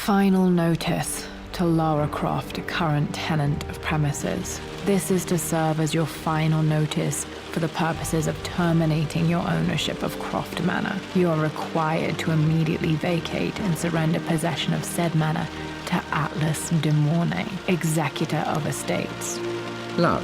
Final notice to Lara Croft, current tenant of premises. This is to serve as your final notice for the purposes of terminating your ownership of Croft Manor. You are required to immediately vacate and surrender possession of said manor to Atlas de Mornay, executor of estates. Lara,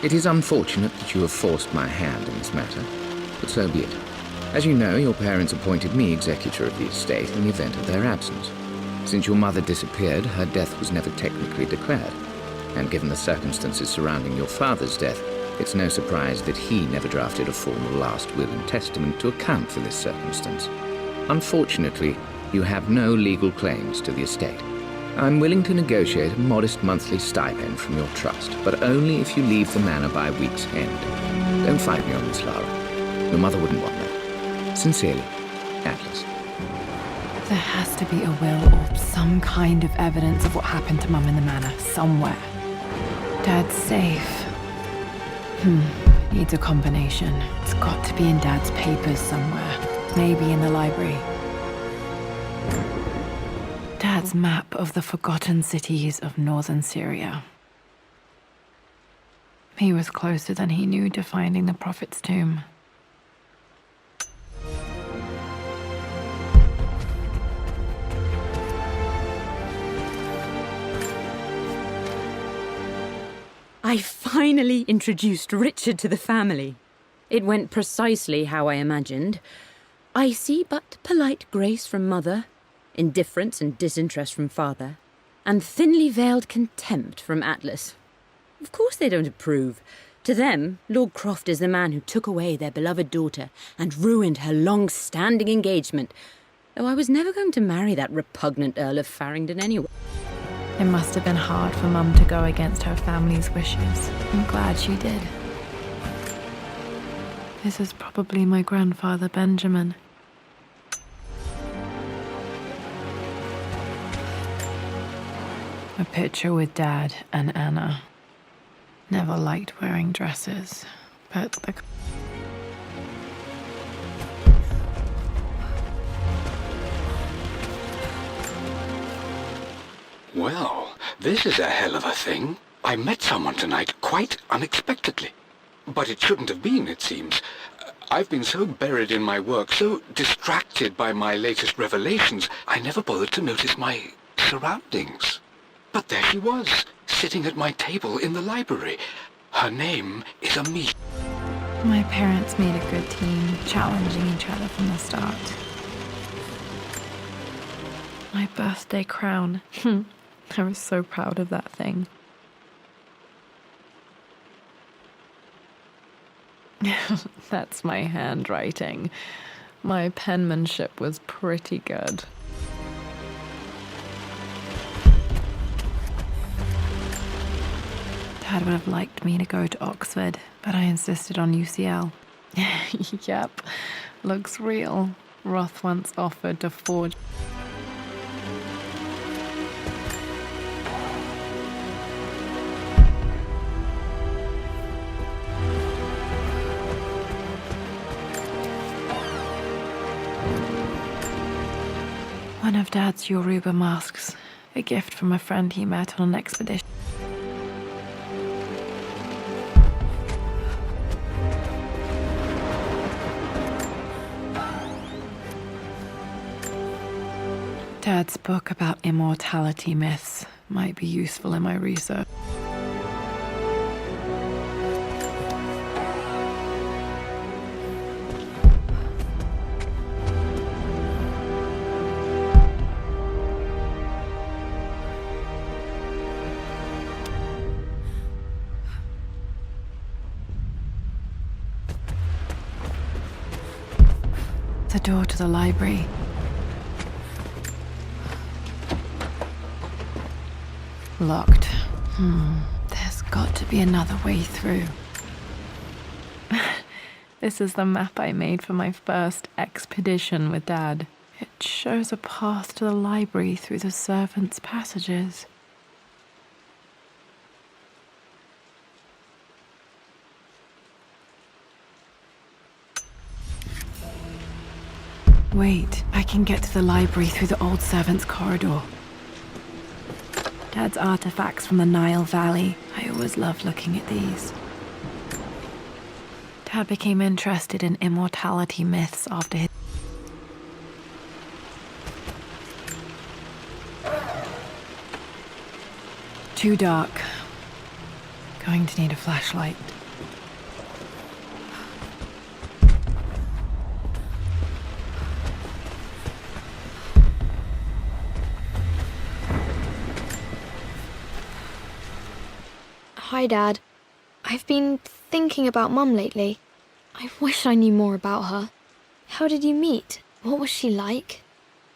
it is unfortunate that you have forced my hand in this matter, but so be it. As you know, your parents appointed me executor of the estate in the event of their absence. Since your mother disappeared, her death was never technically declared. And given the circumstances surrounding your father's death, it's no surprise that he never drafted a formal last will and testament to account for this circumstance. Unfortunately, you have no legal claims to the estate. I'm willing to negotiate a modest monthly stipend from your trust, but only if you leave the manor by week's end. Don't fight me on this, Lara. Your mother wouldn't want that. Sincerely, Atlas. There has to be a will or some kind of evidence of what happened to Mum in the manor, somewhere. Dad's safe. Needs a combination. It's got to be in Dad's papers somewhere. Maybe in the library. Dad's map of the forgotten cities of northern Syria. He was closer than he knew to finding the Prophet's tomb. I finally introduced Richard to the family. It went precisely how I imagined. I see but polite grace from mother, indifference and disinterest from father, and thinly veiled contempt from Atlas. Of course they don't approve. To them, Lord Croft is the man who took away their beloved daughter and ruined her long-standing engagement, though I was never going to marry that repugnant Earl of Farringdon anyway. It must have been hard for Mum to go against her family's wishes. I'm glad she did. This is probably my grandfather, Benjamin. A picture with Dad and Anna. Never liked wearing dresses, but the... Well, this is a hell of a thing. I met someone tonight quite unexpectedly. But it shouldn't have been, it seems. I've been so buried in my work, so distracted by my latest revelations, I never bothered to notice my surroundings. But there she was, sitting at my table in the library. Her name is Ami. My parents made a good team, challenging each other from the start. My birthday crown. I was so proud of that thing. That's my handwriting. My penmanship was pretty good. Dad would have liked me to go to Oxford, but I insisted on UCL. Yep, looks real. Roth once offered to forge... One of Dad's Yoruba masks, a gift from a friend he met on an expedition. Dad's book about immortality myths might be useful in my research. The door to the library. Locked. There's got to be another way through. This is the map I made for my first expedition with Dad. It shows a path to the library through the servants' passages. Wait, I can get to the library through the old servants' corridor. Dad's artifacts from the Nile Valley. I always loved looking at these. Dad became interested in immortality myths after his... Too dark. Going to need a flashlight. Hi, Dad. I've been thinking about Mum lately. I wish I knew more about her. How did you meet? What was she like?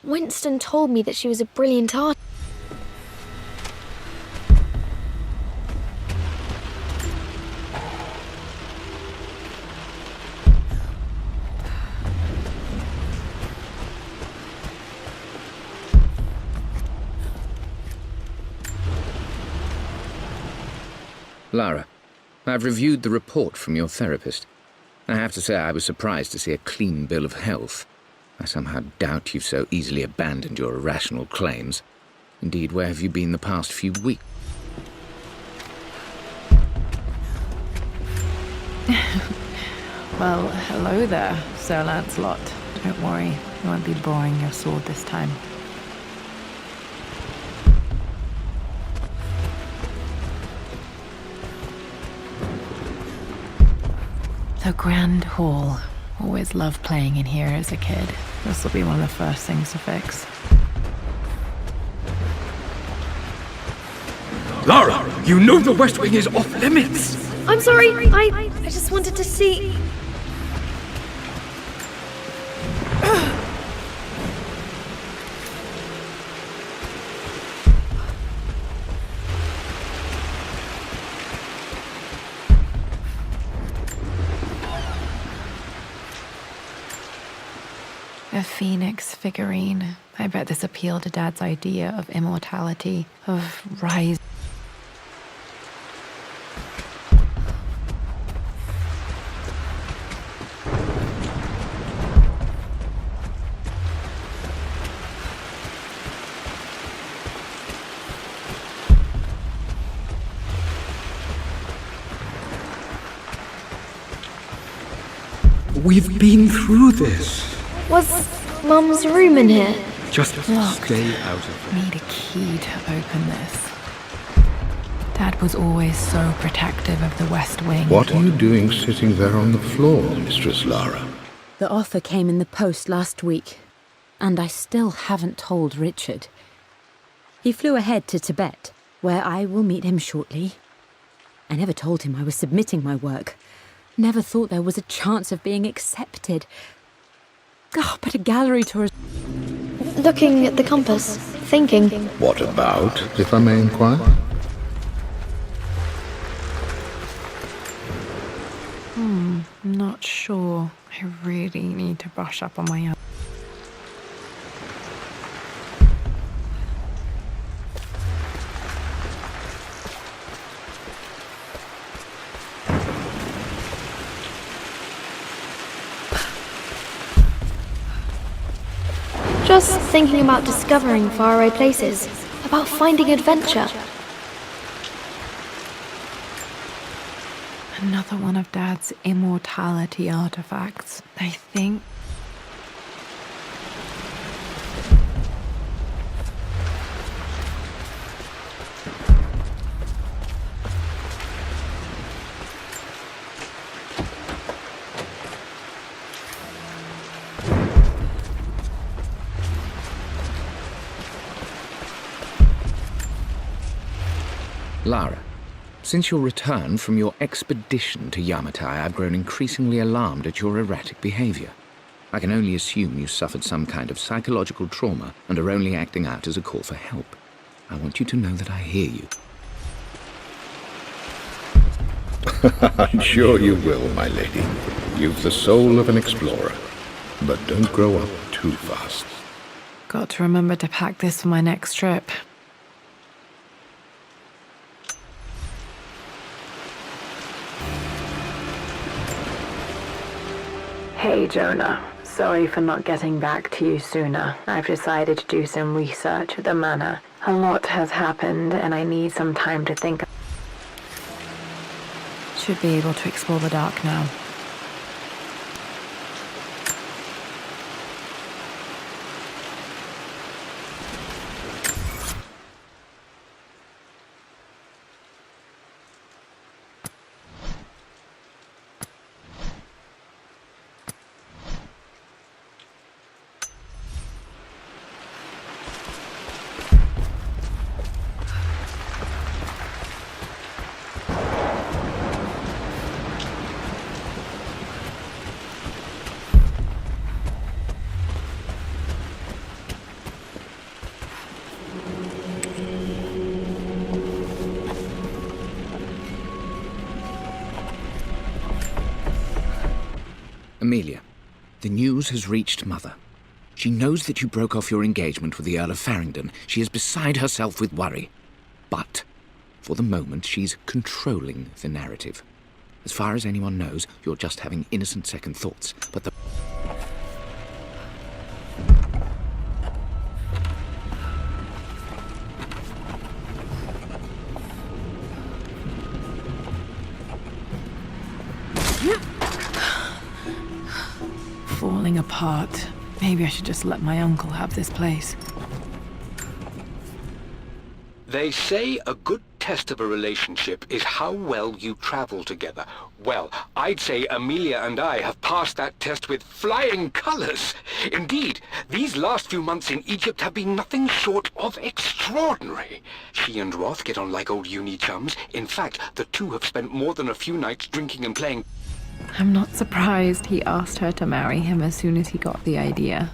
Winston told me that she was a brilliant artist. Lara, I've reviewed the report from your therapist. I have to say I was surprised to see a clean bill of health. I somehow doubt you've so easily abandoned your irrational claims. Indeed, where have you been the past few weeks? Well, hello there, Sir Lancelot. Don't worry, I won't be borrowing your sword this time. The Grand Hall. Always loved playing in here as a kid. This will be one of the first things to fix. Lara, you know the West Wing is off limits! I'm sorry, I just wanted to see... A phoenix figurine. I bet this appealed to Dad's idea of immortality, of rise. We've been through this. Was Mum's room in here? Just Locked. stay out of it. Need a key to open this. Dad was always so protective of the West Wing. What are you doing sitting there on the floor, Mistress Lara? The offer came in the post last week, and I still haven't told Richard. He flew ahead to Tibet, where I will meet him shortly. I never told him I was submitting my work. Never thought there was a chance of being accepted. Oh, but a gallery tour is... Looking at the compass, thinking. What about, if I may inquire? I'm not sure. I really need to brush up on my own. Just thinking about discovering faraway places, about finding adventure. Another one of Dad's immortality artifacts, I think. Lara, since your return from your expedition to Yamatai, I've grown increasingly alarmed at your erratic behavior. I can only assume you suffered some kind of psychological trauma and are only acting out as a call for help. I want you to know that I hear you. I'm sure you will, my lady. You've the soul of an explorer. But don't grow up too fast. Got to remember to pack this for my next trip. Hey, Jonah. Sorry for not getting back to you sooner. I've decided to do some research at the manor. A lot has happened, and I need some time to think. Should be able to explore the dark now. Amelia, the news has reached Mother. She knows that you broke off your engagement with the Earl of Farringdon. She is beside herself with worry. But, for the moment, she's controlling the narrative. As far as anyone knows, you're just having innocent second thoughts. But the... Falling apart. Maybe I should just let my uncle have this place. They say a good test of a relationship is how well you travel together. Well, I'd say Amelia and I have passed that test with flying colors. Indeed, these last few months in Egypt have been nothing short of extraordinary. She and Roth get on like old uni chums. In fact, the two have spent more than a few nights drinking and playing. I'm not surprised he asked her to marry him as soon as he got the idea.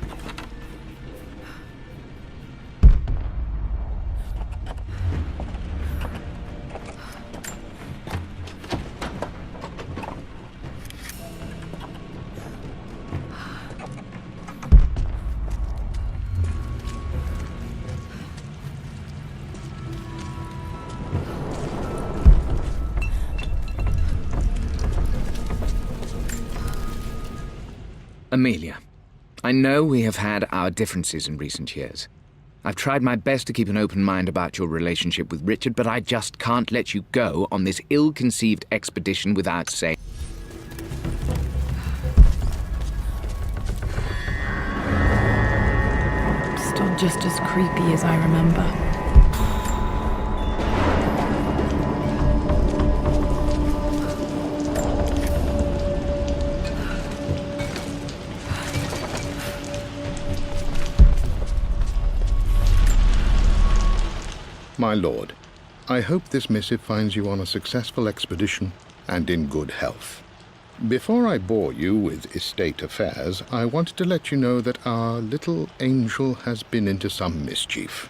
Amelia, I know we have had our differences in recent years. I've tried my best to keep an open mind about your relationship with Richard, but I just can't let you go on this ill-conceived expedition without saying... Still just as creepy as I remember. My lord, I hope this missive finds you on a successful expedition and in good health. Before I bore you with estate affairs, I wanted to let you know that our little angel has been into some mischief.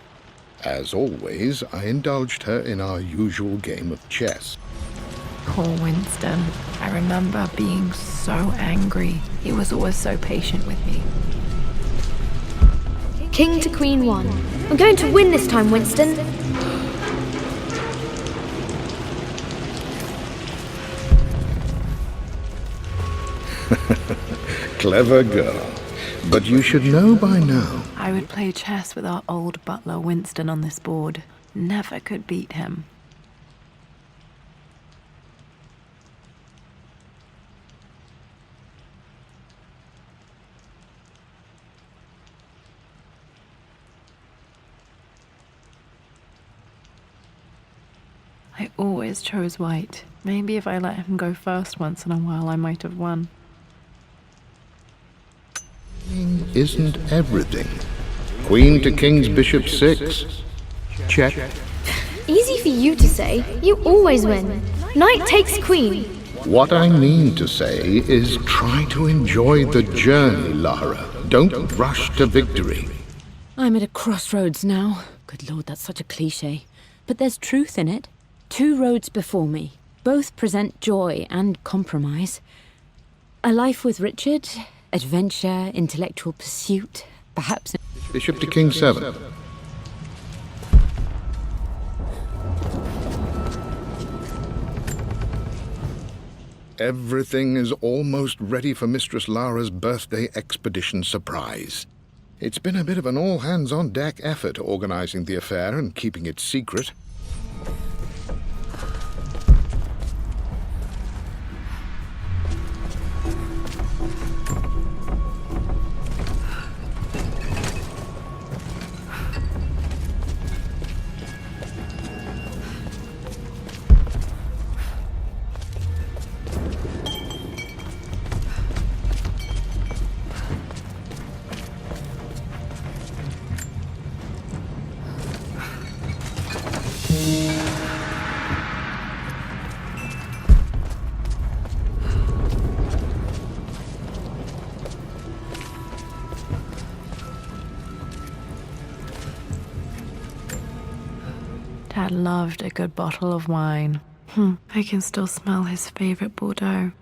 As always, I indulged her in our usual game of chess. Poor Winston. I remember being so angry. He was always so patient with me. King to Queen 1. I'm going to win this time, Winston. Clever girl. But you should know by now. I would play chess with our old butler Winston on this board. Never could beat him. I always chose white. Maybe if I let him go first once in a while, I might have won. Isn't everything. Queen to King's Bishop 6. Check. Easy for you to say. You always win. Knight takes queen. What I mean to say is try to enjoy the journey, Lara. Don't rush to victory. I'm at a crossroads now. Good Lord, that's such a cliché. But there's truth in it. 2 roads before me. Both present joy and compromise. A life with Richard, adventure, intellectual pursuit, perhaps... Bishop to King 7. Everything is almost ready for Mistress Lara's birthday expedition surprise. It's been a bit of an all-hands-on-deck effort organizing the affair and keeping it secret. Dad loved a good bottle of wine. I can still smell his favorite Bordeaux.